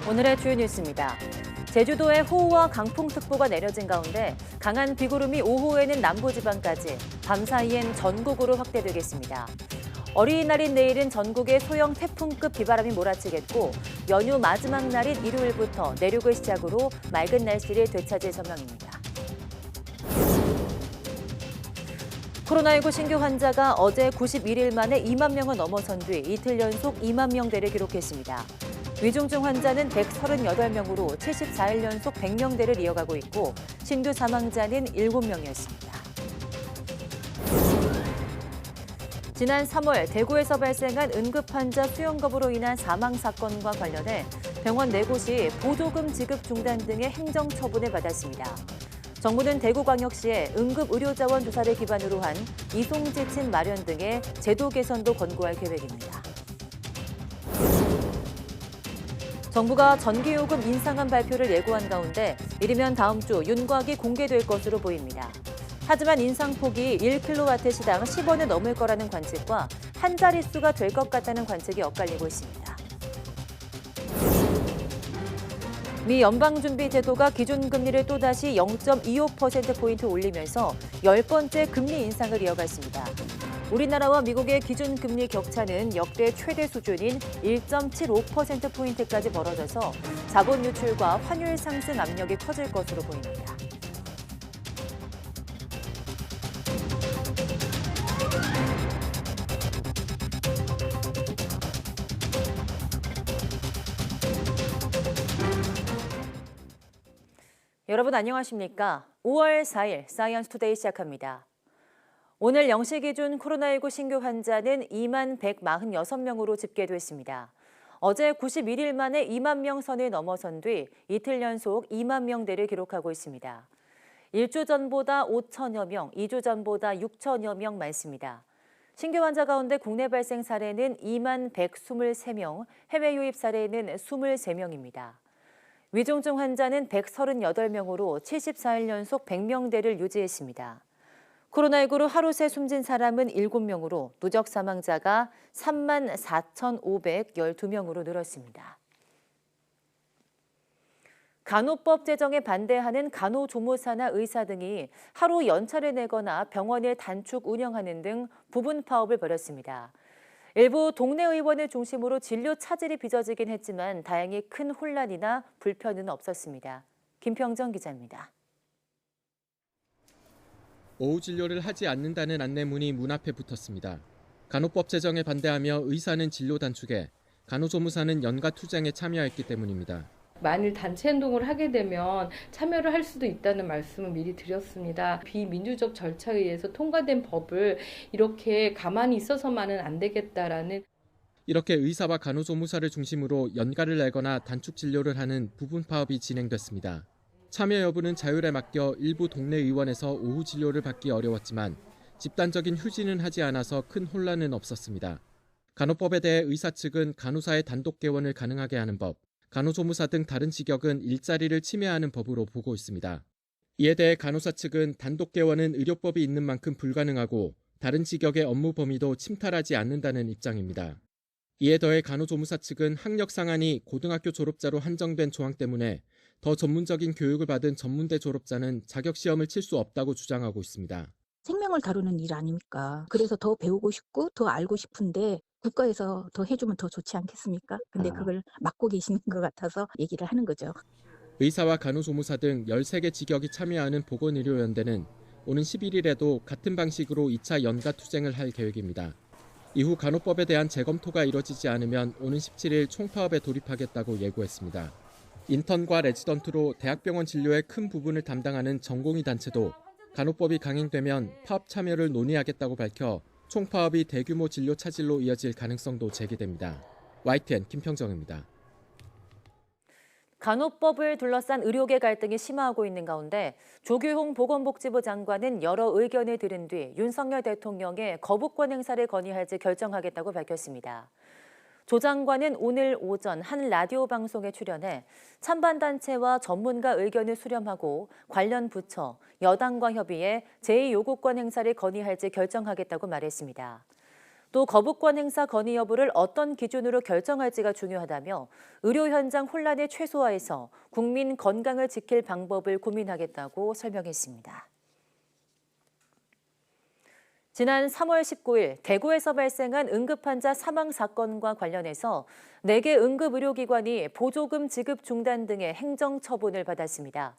오늘의 주요 뉴스입니다. 제주도에 호우와 강풍특보가 내려진 가운데 강한 비구름이 오후에는 남부지방까지, 밤사이엔 전국으로 확대되겠습니다. 어린이날인 내일은 전국에 소형 태풍급 비바람이 몰아치겠고 연휴 마지막 날인 일요일부터 내륙을 시작으로 맑은 날씨를 되찾을 전망입니다. 코로나19 신규 환자가 어제 91일 만에 2만 명을 넘어선 뒤 이틀 연속 2만 명대를 기록했습니다. 위중증 환자는 138명으로 74일 연속 100명대를 이어가고 있고 신규 사망자는 7명이었습니다. 지난 3월 대구에서 발생한 응급환자 수용겁으로 인한 사망 사건과 관련해 병원 4곳이 보조금 지급 중단 등의 행정처분을 받았습니다. 정부는 대구광역시에 응급의료자원 조사를 기반으로 한 이송지침 마련 등의 제도 개선도 권고할 계획입니다. 정부가 전기요금 인상안 발표를 예고한 가운데 이르면 다음 주 윤곽이 공개될 것으로 보입니다. 하지만 인상폭이 1kW시당 10원을 넘을 거라는 관측과 한 자릿수가 될 것 같다는 관측이 엇갈리고 있습니다. 미 연방준비제도가 기준금리를 또다시 0.25%포인트 올리면서 10번째 금리 인상을 이어갔습니다. 우리나라와 미국의 기준금리 격차는 역대 최대 수준인 1.75%포인트까지 벌어져서 자본 유출과 환율 상승 압력이 커질 것으로 보입니다. 여러분 안녕하십니까? 5월 4일 사이언스 투데이 시작합니다. 오늘 0시 기준 코로나19 신규 환자는 2만 146명으로 집계됐습니다. 어제 91일 만에 2만 명 선을 넘어선 뒤 이틀 연속 2만 명대를 기록하고 있습니다. 1주 전보다 5천여 명, 2주 전보다 6천여 명 많습니다. 신규 환자 가운데 국내 발생 사례는 2만 123명, 해외 유입 사례는 23명입니다. 위중증 환자는 138명으로 74일 연속 100명대를 유지했습니다. 코로나19로 하루 새 숨진 사람은 7명으로 누적 사망자가 3만 4,512명으로 늘었습니다. 간호법 제정에 반대하는 간호조무사나 의사 등이 하루 연차를 내거나 병원을 단축 운영하는 등 부분 파업을 벌였습니다. 일부 동네 의원을 중심으로 진료 차질이 빚어지긴 했지만 다행히 큰 혼란이나 불편은 없었습니다. 김평정 기자입니다. 오후 진료를 하지 않는다는 안내문이 문 앞에 붙었습니다. 간호법 제정에 반대하며 의사는 진료 단축에, 간호조무사는 연가 투쟁에 참여했기 때문입니다. 만일 단체 행동을 하게 되면 참여를 할 수도 있다는 말씀을 미리 드렸습니다. 비민주적 절차에 의해서 통과된 법을 이렇게 가만히 있어서만은 안 되겠다라는. 이렇게 의사와 간호조무사를 중심으로 연가를 내거나 단축 진료를 하는 부분 파업이 진행됐습니다. 참여 여부는 자율에 맡겨 일부 동네 의원에서 오후 진료를 받기 어려웠지만 집단적인 휴진은 하지 않아서 큰 혼란은 없었습니다. 간호법에 대해 의사 측은 간호사의 단독 개원을 가능하게 하는 법, 간호조무사 등 다른 직역은 일자리를 침해하는 법으로 보고 있습니다. 이에 대해 간호사 측은 단독 개원은 의료법이 있는 만큼 불가능하고 다른 직역의 업무 범위도 침탈하지 않는다는 입장입니다. 이에 더해 간호조무사 측은 학력 상한이 고등학교 졸업자로 한정된 조항 때문에 더 전문적인 교육을 받은 전문대 졸업자는 자격시험을 칠 수 없다고 주장하고 있습니다. 생명을 다루는 일 아닙니까? 그래서 더 배우고 싶고 더 알고 싶은데 국가에서 더 해주면 더 좋지 않겠습니까? 근데 그걸 막고 계시는 것 같아서 얘기를 하는 거죠. 의사와 간호조무사 등 13개 직역이 참여하는 보건의료연대는 오는 11일에도 같은 방식으로 2차 연가 투쟁을 할 계획입니다. 이후 간호법에 대한 재검토가 이뤄지지 않으면 오는 17일 총파업에 돌입하겠다고 예고했습니다. 인턴과 레지던트로 대학병원 진료의 큰 부분을 담당하는 전공의 단체도 간호법이 강행되면 파업 참여를 논의하겠다고 밝혀 총파업이 대규모 진료 차질로 이어질 가능성도 제기됩니다. YTN 김평정입니다. 간호법을 둘러싼 의료계 갈등이 심화하고 있는 가운데 조규홍 보건복지부 장관은 여러 의견을 들은 뒤 윤석열 대통령의 거부권 행사를 건의할지 결정하겠다고 밝혔습니다. 조 장관은 오늘 오전 한 라디오 방송에 출연해 찬반단체와 전문가 의견을 수렴하고 관련 부처, 여당과 협의해 제2요구권 행사를 건의할지 결정하겠다고 말했습니다. 또 거부권 행사 건의 여부를 어떤 기준으로 결정할지가 중요하다며 의료 현장 혼란을 최소화해서 국민 건강을 지킬 방법을 고민하겠다고 설명했습니다. 지난 3월 19일 대구에서 발생한 응급환자 사망 사건과 관련해서 4개 응급의료기관이 보조금 지급 중단 등의 행정처분을 받았습니다.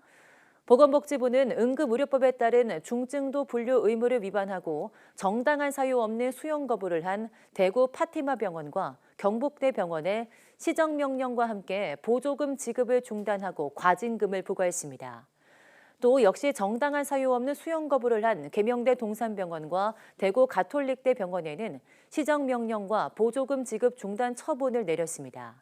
보건복지부는 응급의료법에 따른 중증도 분류 의무를 위반하고 정당한 사유 없는 수용 거부를 한 대구 파티마 병원과 경북대 병원에 시정명령과 함께 보조금 지급을 중단하고 과징금을 부과했습니다. 또 역시 정당한 사유 없는 수용 거부를 한 계명대 동산병원과 대구 가톨릭대 병원에는 시정명령과 보조금 지급 중단 처분을 내렸습니다.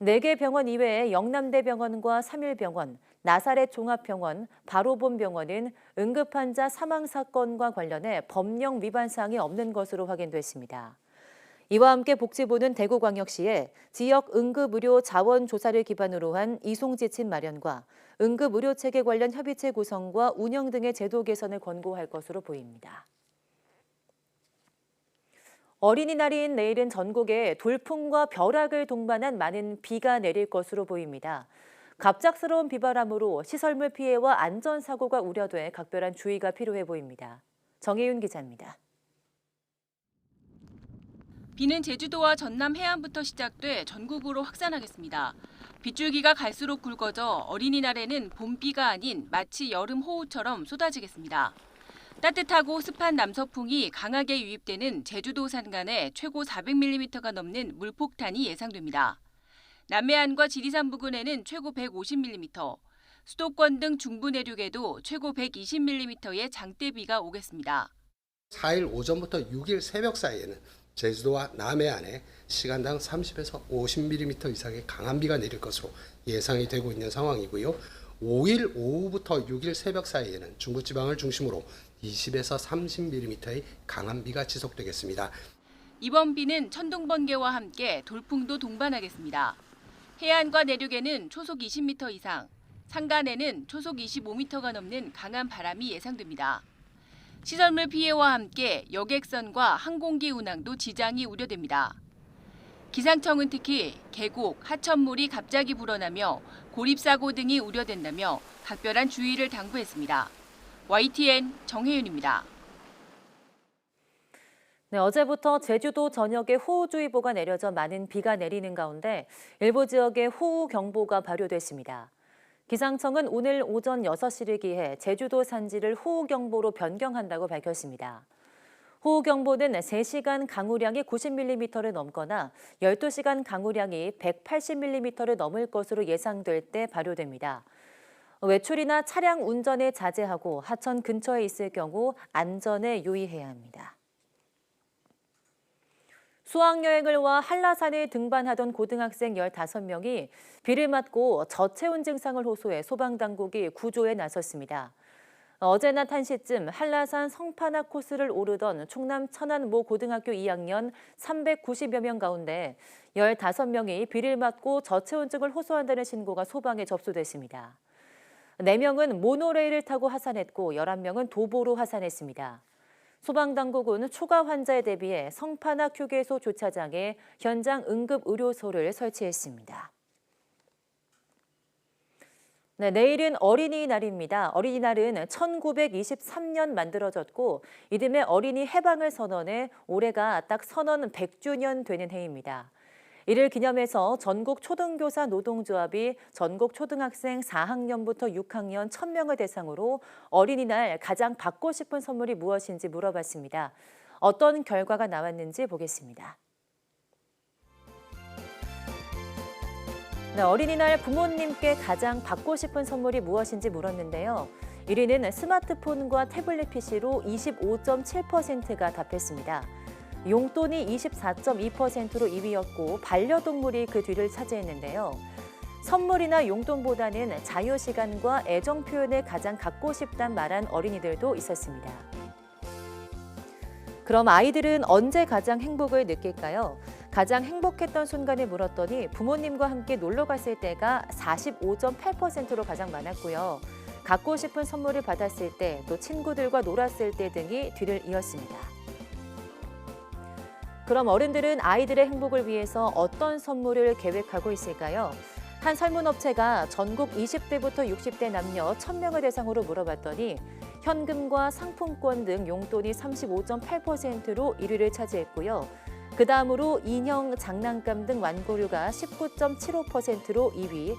4개 병원 이외에 영남대병원과 삼일병원, 나사렛 종합병원, 바로본병원은 응급환자 사망 사건과 관련해 법령 위반 사항이 없는 것으로 확인됐습니다. 이와 함께 복지부는 대구광역시에 지역 응급의료 자원 조사를 기반으로 한 이송지침 마련과 응급의료체계 관련 협의체 구성과 운영 등의 제도 개선을 권고할 것으로 보입니다. 어린이날인 내일은 전국에 돌풍과 벼락을 동반한 많은 비가 내릴 것으로 보입니다. 갑작스러운 비바람으로 시설물 피해와 안전사고가 우려돼 각별한 주의가 필요해 보입니다. 정혜윤 기자입니다. 비는 제주도와 전남 해안부터 시작돼 전국으로 확산하겠습니다. 빗줄기가 갈수록 굵어져 어린이날에는 봄비가 아닌 마치 여름 호우처럼 쏟아지겠습니다. 따뜻하고 습한 남서풍이 강하게 유입되는 제주도 산간에 최고 400mm가 넘는 물폭탄이 예상됩니다. 남해안과 지리산 부근에는 최고 150mm, 수도권 등 중부 내륙에도 최고 120mm의 장대비가 오겠습니다. 4일 오전부터 6일 새벽 사이에는 제주도와 남해안에 시간당 30에서 50mm 이상의 강한 비가 내릴 것으로 예상이 되고 있는 상황이고요. 5일 오후부터 6일 새벽 사이에는 중부지방을 중심으로 20에서 30mm의 강한 비가 지속되겠습니다. 이번 비는 천둥 번개와 함께 돌풍도 동반하겠습니다. 해안과 내륙에는 초속 20m 이상, 산간에는 초속 25m가 넘는 강한 바람이 예상됩니다. 시설물 피해와 함께 여객선과 항공기 운항도 지장이 우려됩니다. 기상청은 특히 계곡, 하천물이 갑자기 불어나며 고립사고 등이 우려된다며 각별한 주의를 당부했습니다. YTN 정혜윤입니다. 네, 어제부터 제주도 전역에 호우주의보가 내려져 많은 비가 내리는 가운데 일부 지역에 호우경보가 발효됐습니다. 기상청은 오늘 오전 6시를 기해 제주도 산지를 호우경보로 변경한다고 밝혔습니다. 호우경보는 3시간 강우량이 90mm를 넘거나 12시간 강우량이 180mm를 넘을 것으로 예상될 때 발효됩니다. 외출이나 차량 운전에 자제하고 하천 근처에 있을 경우 안전에 유의해야 합니다. 수학여행을 와 한라산에 등반하던 고등학생 15명이 비를 맞고 저체온 증상을 호소해 소방당국이 구조에 나섰습니다. 어제 낮 1시쯤 한라산 성판악 코스를 오르던 충남 천안 모 고등학교 2학년 390여 명 가운데 15명이 비를 맞고 저체온증을 호소한다는 신고가 소방에 접수됐습니다. 4명은 모노레일을 타고 하산했고 11명은 도보로 하산했습니다. 소방당국은 초과 환자에 대비해 성판악 휴게소 주차장에 현장 응급의료소를 설치했습니다. 네, 내일은 어린이날입니다. 어린이날은 1923년 만들어졌고 이듬해 어린이 해방을 선언해 올해가 딱 선언 100주년 되는 해입니다. 이를 기념해서 전국 초등교사 노동조합이 전국 초등학생 4학년부터 6학년 1,000명을 대상으로 어린이날 가장 받고 싶은 선물이 무엇인지 물어봤습니다. 어떤 결과가 나왔는지 보겠습니다. 네, 어린이날 부모님께 가장 받고 싶은 선물이 무엇인지 물었는데요. 1위는 스마트폰과 태블릿 PC로 25.7%가 답했습니다. 용돈이 24.2%로 2위였고 반려동물이 그 뒤를 차지했는데요. 선물이나 용돈보다는 자유시간과 애정 표현을 가장 갖고 싶단 말한 어린이들도 있었습니다. 그럼 아이들은 언제 가장 행복을 느낄까요? 가장 행복했던 순간을 물었더니 부모님과 함께 놀러 갔을 때가 45.8%로 가장 많았고요. 갖고 싶은 선물을 받았을 때, 또 친구들과 놀았을 때 등이 뒤를 이었습니다. 그럼 어른들은 아이들의 행복을 위해서 어떤 선물을 계획하고 있을까요? 한 설문업체가 전국 20대부터 60대 남녀 1,000명을 대상으로 물어봤더니 현금과 상품권 등 용돈이 35.8%로 1위를 차지했고요. 그 다음으로 인형, 장난감 등 완고류가 19.75%로 2위,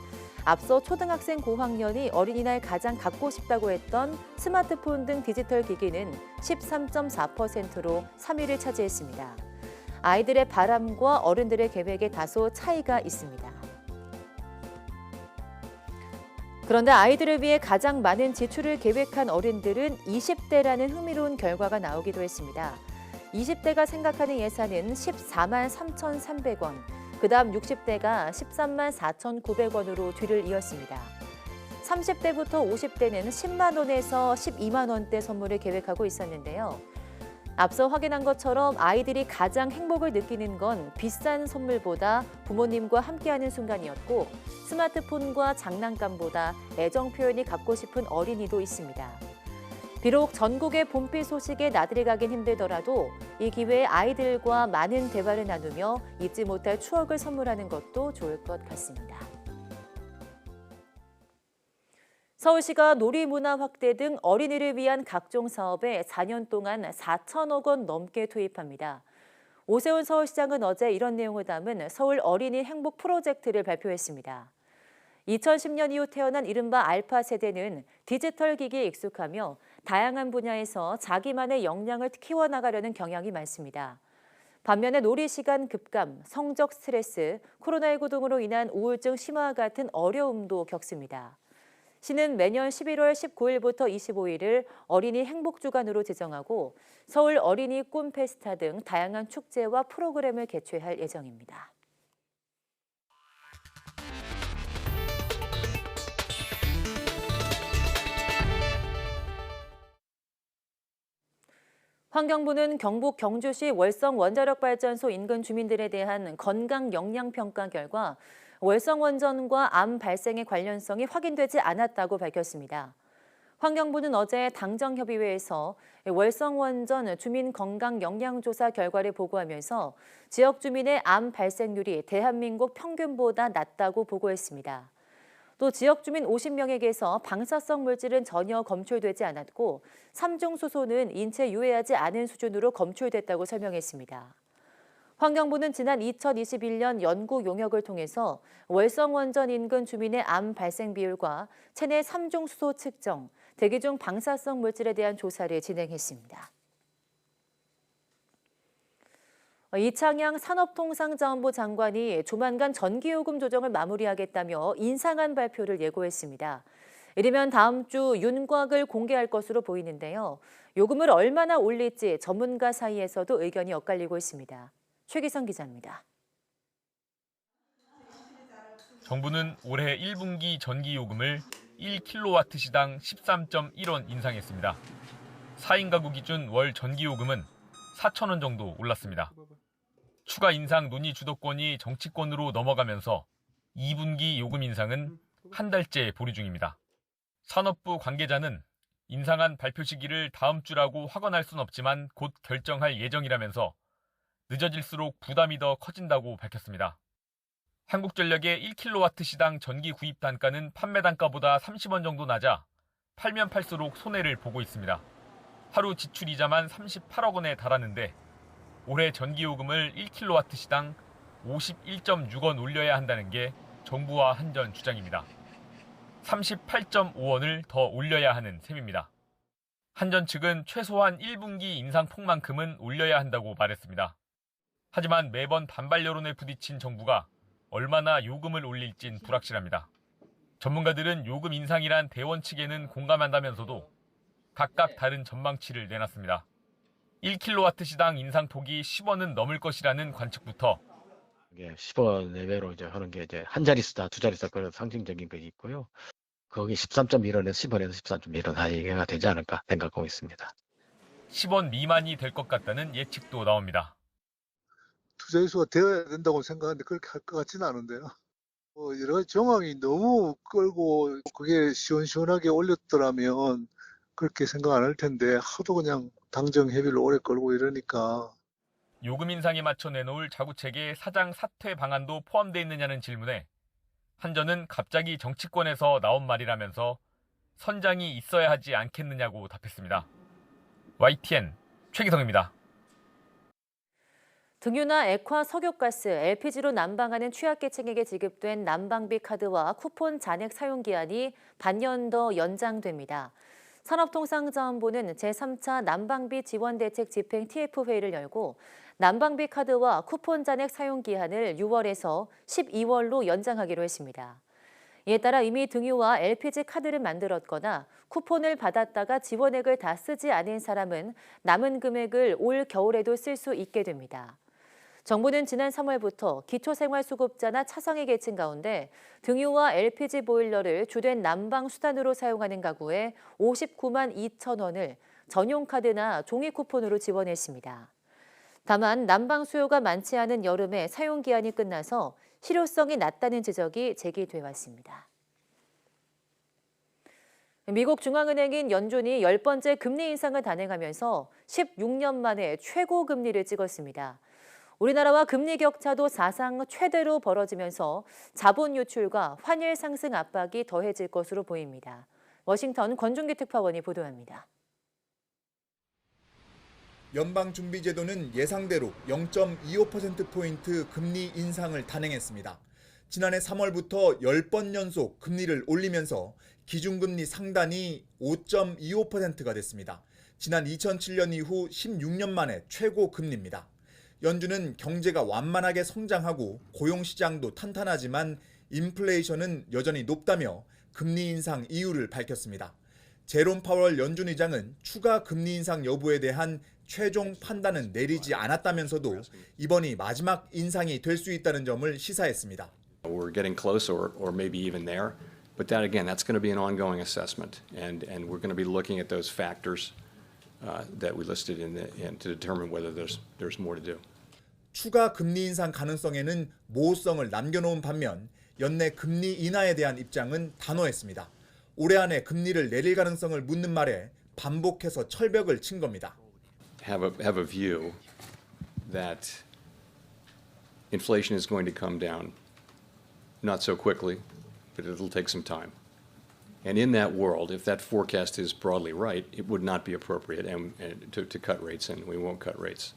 앞서 초등학생 고학년이 어린이날 가장 갖고 싶다고 했던 스마트폰 등 디지털 기기는 13.4%로 3위를 차지했습니다. 아이들의 바람과 어른들의 계획에 다소 차이가 있습니다. 그런데 아이들을 위해 가장 많은 지출을 계획한 어른들은 20대라는 흥미로운 결과가 나오기도 했습니다. 20대가 생각하는 예산은 14만 3,300원, 그다음 60대가 13만 4,900원으로 뒤를 이었습니다. 30대부터 50대는 10만 원에서 12만 원대 선물을 계획하고 있었는데요. 앞서 확인한 것처럼 아이들이 가장 행복을 느끼는 건 비싼 선물보다 부모님과 함께하는 순간이었고 스마트폰과 장난감보다 애정 표현이 갖고 싶은 어린이도 있습니다. 비록 전국의 봄비 소식에 나들이 가긴 힘들더라도 이 기회에 아이들과 많은 대화를 나누며 잊지 못할 추억을 선물하는 것도 좋을 것 같습니다. 서울시가 놀이문화 확대 등 어린이를 위한 각종 사업에 4년 동안 4천억 원 넘게 투입합니다. 오세훈 서울시장은 어제 이런 내용을 담은 서울 어린이 행복 프로젝트를 발표했습니다. 2010년 이후 태어난 이른바 알파 세대는 디지털 기기에 익숙하며 다양한 분야에서 자기만의 역량을 키워나가려는 경향이 많습니다. 반면에 놀이 시간 급감, 성적 스트레스, 코로나19 등으로 인한 우울증 심화와 같은 어려움도 겪습니다. 시는 매년 11월 19일부터 25일을 어린이 행복주간으로 지정하고 서울 어린이 꿈 페스타 등 다양한 축제와 프로그램을 개최할 예정입니다. 환경부는 경북 경주시 월성 원자력발전소 인근 주민들에 대한 건강 영양 평가 결과 월성 원전과 암 발생의 관련성이 확인되지 않았다고 밝혔습니다. 환경부는 어제 당정협의회에서 월성 원전 주민 건강 영양조사 결과를 보고하면서 지역 주민의 암 발생률이 대한민국 평균보다 낮다고 보고했습니다. 또 지역 주민 50명에게서 방사성 물질은 전혀 검출되지 않았고 3중 수소는 인체에 유해하지 않은 수준으로 검출됐다고 설명했습니다. 환경부는 지난 2021년 연구 용역을 통해서 월성 원전 인근 주민의 암 발생 비율과 체내 3중 수소 측정, 대기 중 방사성 물질에 대한 조사를 진행했습니다. 이창양 산업통상자원부 장관이 조만간 전기요금 조정을 마무리하겠다며 인상안 발표를 예고했습니다. 이르면 다음 주 윤곽을 공개할 것으로 보이는데요. 요금을 얼마나 올릴지 전문가 사이에서도 의견이 엇갈리고 있습니다. 최기성 기자입니다. 정부는 올해 1분기 전기요금을 1kW시당 13.1원 인상했습니다. 4인 가구 기준 월 전기요금은 4,000원 정도 올랐습니다. 추가 인상 논의 주도권이 정치권으로 넘어가면서 2분기 요금 인상은 한 달째 보류 중입니다. 산업부 관계자는 인상안 발표 시기를 다음 주라고 확언할 순 없지만 곧 결정할 예정이라면서 늦어질수록 부담이 더 커진다고 밝혔습니다. 한국전력의 1kW시당 전기 구입 단가는 판매 단가보다 30원 정도 낮아 팔면 팔수록 손해를 보고 있습니다. 하루 지출 이자만 38억 원에 달하는데 올해 전기요금을 1kW시당 51.6원 올려야 한다는 게 정부와 한전 주장입니다. 38.5원을 더 올려야 하는 셈입니다. 한전 측은 최소한 1분기 인상폭만큼은 올려야 한다고 말했습니다. 하지만 매번 반발 여론에 부딪힌 정부가 얼마나 요금을 올릴진 불확실합니다. 전문가들은 요금 인상이란 대원 측에는 공감한다면서도 각각 다른 전망치를 내놨습니다. 1kW시당 인상폭이 10원은 넘을 것이라는 관측부터 10원 내외로 이제 하는 게 이제 한 자릿수다, 두 자릿수다 그런 상징적인 것이 있고요. 거기 13.1원에서 10원에서 13.1원 사이가 되지 않을까 생각하고 있습니다. 10원 미만이 될 것 같다는 예측도 나옵니다. 투자일수가 되어야 된다고 생각하는데 그렇게 할 것 같지는 않은데요. 여러 가지 정황이 너무 끌고 그게 시원시원하게 올렸더라면 그렇게 생각 안 할 텐데 하도 그냥 당정 회비를 오래 끌고 이러니까. 요금 인상에 맞춰 내놓을 자구책에 사장 사퇴 방안도 포함되어 있느냐는 질문에 한전은 갑자기 정치권에서 나온 말이라면서 선장이 있어야 하지 않겠느냐고 답했습니다. YTN 최기성입니다. 등유나 액화, 석유가스, LPG로 난방하는 취약계층에게 지급된 난방비 카드와 쿠폰 잔액 사용 기한이 반년 더 연장됩니다. 산업통상자원부는 제3차 난방비 지원대책 집행 TF회의를 열고 난방비 카드와 쿠폰 잔액 사용 기한을 6월에서 12월로 연장하기로 했습니다. 이에 따라 이미 등유와 LPG 카드를 만들었거나 쿠폰을 받았다가 지원액을 다 쓰지 않은 사람은 남은 금액을 올 겨울에도 쓸 수 있게 됩니다. 정부는 지난 3월부터 기초생활수급자나 차상위 계층 가운데 등유와 LPG 보일러를 주된 난방 수단으로 사용하는 가구에 59만 2천 원을 전용카드나 종이 쿠폰으로 지원했습니다. 다만 난방 수요가 많지 않은 여름에 사용 기한이 끝나서 실효성이 낮다는 지적이 제기돼 왔습니다. 미국 중앙은행인 연준이 10번째 금리 인상을 단행하면서 16년 만에 최고 금리를 찍었습니다. 우리나라와 금리 격차도 사상 최대로 벌어지면서 자본 유출과 환율 상승 압박이 더해질 것으로 보입니다. 워싱턴 권준기 특파원이 보도합니다. 연방준비제도는 예상대로 0.25%포인트 금리 인상을 단행했습니다. 지난해 3월부터 10번 연속 금리를 올리면서 기준금리 상단이 5.25%가 됐습니다. 지난 2007년 이후 16년 만에 최고 금리입니다. 연준은 경제가 완만하게 성장하고 고용시장도 탄탄하지만 인플레이션은 여전히 높다며 금리 인상 이유를 밝혔습니다. 제롬 파월 연준 의장은 추가 금리 인상 여부에 대한 최종 판단은 내리지 않았다면서도 이번이 마지막 인상이 될 수 있다는 점을 시사했습니다. We're getting close or maybe even there, but that again, that's going to be an ongoing assessment, and we're going to be looking at those factors that we listed in to determine whether there's more to do. 추가 금리 인상 가능성에는 모호성을 남겨놓은 반면 연내 금리 인하에 대한 입장은 단호했습니다. 올해 안에 금리를 내릴 가능성을 묻는 말에 반복해서 철벽을 친 겁니다. Have a view that inflation is going to come down, not so quickly, but it'll take some time. And in that world, if that forecast is broadly right, it would not be appropriate to cut rates, and we won't cut rates.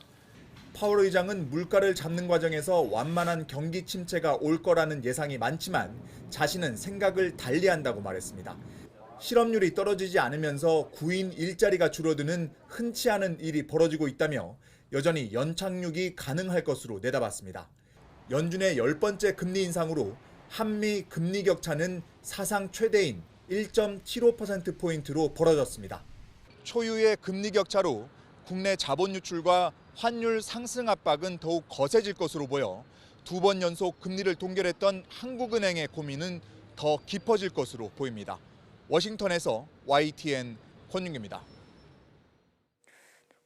파월 의장은 물가를 잡는 과정에서 완만한 경기 침체가 올 거라는 예상이 많지만 자신은 생각을 달리한다고 말했습니다. 실업률이 떨어지지 않으면서 구인 일자리가 줄어드는 흔치 않은 일이 벌어지고 있다며 여전히 연착륙이 가능할 것으로 내다봤습니다. 연준의 10번째 금리 인상으로 한미 금리 격차는 사상 최대인 1.75%포인트로 벌어졌습니다. 초유의 금리 격차로 국내 자본 유출과 환율 상승 압박은 더욱 거세질 것으로 보여 두 번 연속 금리를 동결했던 한국은행의 고민은 더 깊어질 것으로 보입니다. 워싱턴에서 YTN 권윤기입니다.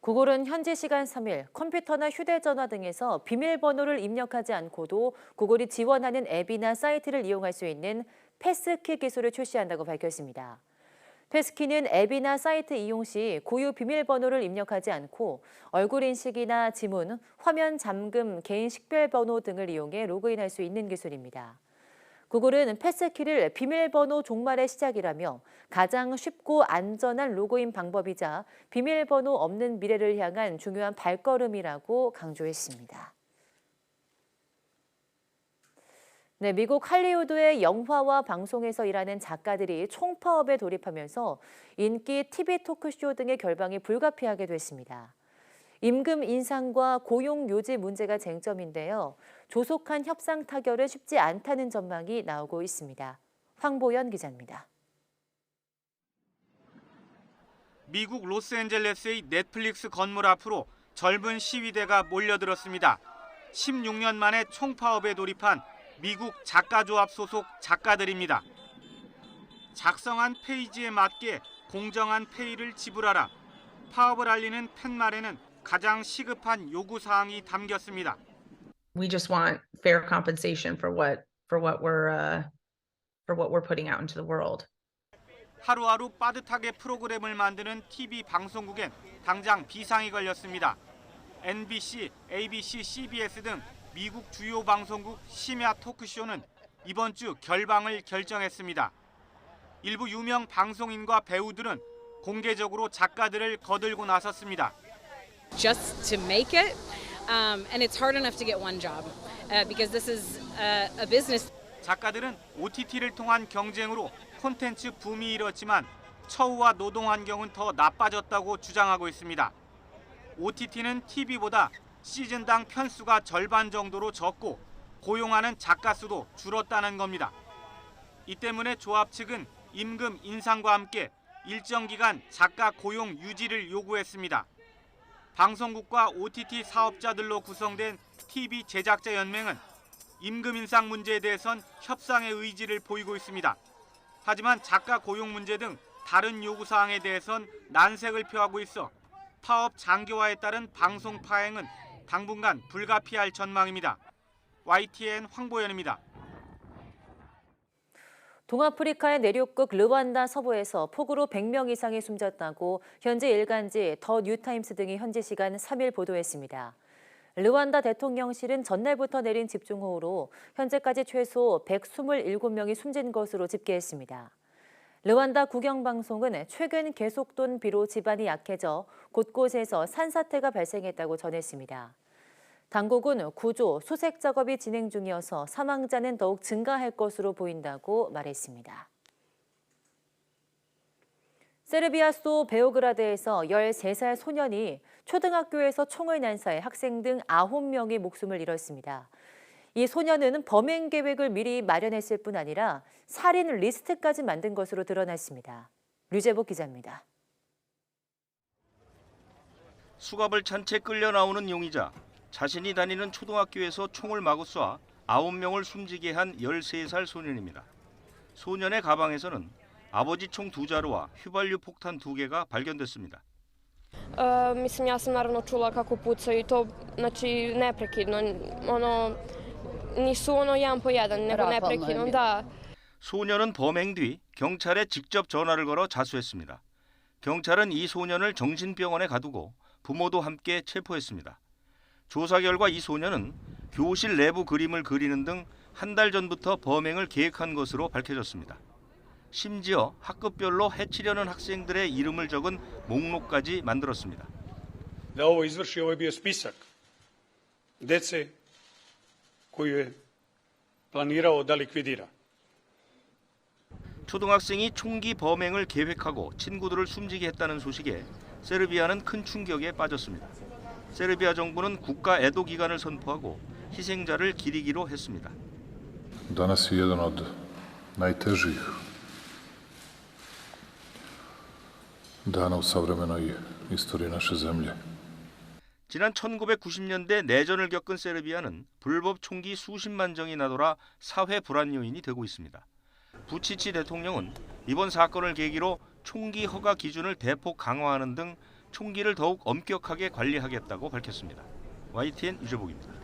구글은 현지 시간 3일 컴퓨터나 휴대전화 등에서 비밀번호를 입력하지 않고도 구글이 지원하는 앱이나 사이트를 이용할 수 있는 패스키 기술을 출시한다고 밝혔습니다. 패스키는 앱이나 사이트 이용 시 고유 비밀번호를 입력하지 않고 얼굴 인식이나 지문, 화면 잠금, 개인 식별번호 등을 이용해 로그인할 수 있는 기술입니다. 구글은 패스키를 비밀번호 종말의 시작이라며 가장 쉽고 안전한 로그인 방법이자 비밀번호 없는 미래를 향한 중요한 발걸음이라고 강조했습니다. 네, 미국 할리우드의 영화와 방송에서 일하는 작가들이 총파업에 돌입하면서 인기 TV 토크쇼 등의 결방이 불가피하게 됐습니다. 임금 인상과 고용 요지 문제가 쟁점인데요. 조속한 협상 타결은 쉽지 않다는 전망이 나오고 있습니다. 황보연 기자입니다. 미국 로스앤젤레스의 넷플릭스 건물 앞으로 젊은 시위대가 몰려들었습니다. 16년 만에 총파업에 돌입한 미국 작가조합 소속 작가들입니다. 작성한 페이지에 맞게 공정한 페이를 지불하라. 파업을 알리는 팻말에는 가장 시급한 요구사항이 담겼습니다. We just want fair compensation for what we're putting out into the world. 하루하루 빠듯하게 프로그램을 만드는 TV 방송국엔 당장 비상이 걸렸습니다. NBC, ABC, CBS 등 미국 주요 방송국 심야 토크쇼는 이번 주 결방을 결정했습니다. 일부 유명 방송인과 배우들은 공개적으로 작가들을 거들고 나섰습니다. Just to make it, and it's hard enough to get one job because this is a business. 작가들은 OTT를 통한 경쟁으로 콘텐츠 붐이 일었지만 처우와 노동 환경은 더 나빠졌다고 주장하고 있습니다. OTT는 TV보다 시즌당 편수가 절반 정도로 적고 고용하는 작가 수도 줄었다는 겁니다. 이 때문에 조합 측은 임금 인상과 함께 일정 기간 작가 고용 유지를 요구했습니다. 방송국과 OTT 사업자들로 구성된 TV 제작자 연맹은 임금 인상 문제에 대해선 협상의 의지를 보이고 있습니다. 하지만 작가 고용 문제 등 다른 요구사항에 대해선 난색을 표하고 있어 파업 장기화에 따른 방송 파행은 당분간 불가피할 전망입니다. YTN 황보현입니다. 동아프리카의 내륙국 르완다 서부에서 폭우로 100명 이상이 숨졌다고 현지 일간지 더 뉴타임스 등이 현지 시간 3일 보도했습니다. 르완다 대통령실은 전날부터 내린 집중호우로 현재까지 최소 127명이 숨진 것으로 집계했습니다. 르완다 국영방송은 최근 계속된 비로 지반이 약해져 곳곳에서 산사태가 발생했다고 전했습니다. 당국은 구조, 수색 작업이 진행 중이어서 사망자는 더욱 증가할 것으로 보인다고 말했습니다. 세르비아 수도 베오그라드에서 13살 소년이 초등학교에서 총을 난사해 학생 등 9명이 목숨을 잃었습니다. 이 소년은 범행 계획을 미리 마련했을 뿐 아니라 살인 리스트까지 만든 것으로 드러났습니다. 류재복 기자입니다. 수갑을 찬 채 끌려 나오는 용의자. 자신이 다니는 초등학교에서 총을 마구 쏴 9명을 숨지게 한 13살 소년입니다. 소년의 가방에서는 아버지 총 2자루와 휘발유 폭탄 2개가 발견됐습니다. Mislim, ja sam naravno čula kako pucaju i to, znači, neprekidno, nisu jedan po jedan, nego neprekidno, da. 소년은 범행 뒤 경찰에 직접 전화를 걸어 자수했습니다. 경찰은 이 소년을 정신병원에 가두고 부모도 함께 체포했습니다. 조사 결과 이 소년은 교실 내부 그림을 그리는 등 한 달 전부터 범행을 계획한 것으로 밝혀졌습니다. 심지어 학급별로 해치려는 학생들의 이름을 적은 목록까지 만들었습니다. Da ovo izvrši, ovo je bio spisak dece koju je planirao da likvidira. 초등학생이 총기 범행을 계획하고 친구들을 숨지게 했다는 소식에 세르비아는 큰 충격에 빠졌습니다. 세르비아 정부는 국가 애도 기간을 선포하고 희생자를 기리기로 했습니다. Danas je jedan od najtežih dana u savremenoj istoriji naše zemlje. 지난 1990년대 내전을 겪은 세르비아는 불법 총기 수십만 정이 나돌아 사회 불안 요인이 되고 있습니다. 부치치 대통령은 이번 사건을 계기로 총기 허가 기준을 대폭 강화하는 등 총기를 더욱 엄격하게 관리하겠다고 밝혔습니다. YTN 유재복입니다.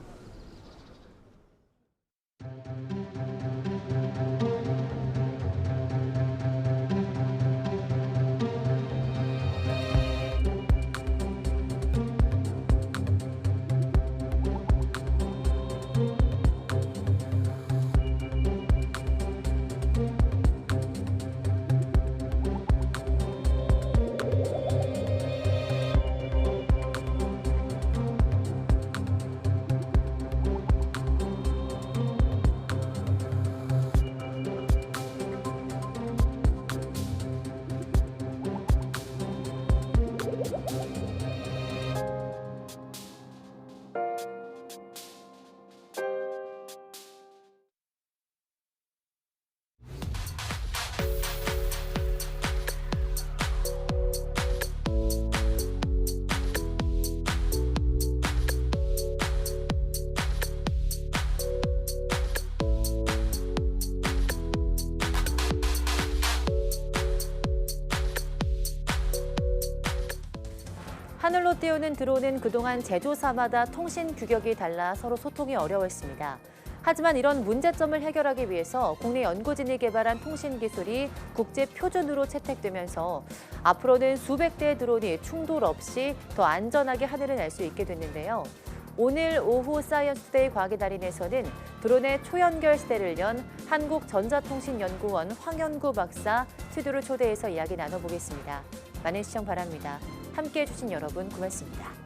하늘로 띄우는 드론은 그동안 제조사마다 통신 규격이 달라 서로 소통이 어려웠습니다. 하지만 이런 문제점을 해결하기 위해서 국내 연구진이 개발한 통신 기술이 국제 표준으로 채택되면서 앞으로는 수백 대의 드론이 충돌 없이 더 안전하게 하늘을 날 수 있게 됐는데요. 오늘 오후 사이언스 투데이 과학의 달인에서는 드론의 초연결 시대를 연 한국전자통신연구원 황현구 박사 스튜디오를 초대해서 이야기 나눠보겠습니다. 많은 시청 바랍니다. 함께해 주신 여러분 고맙습니다.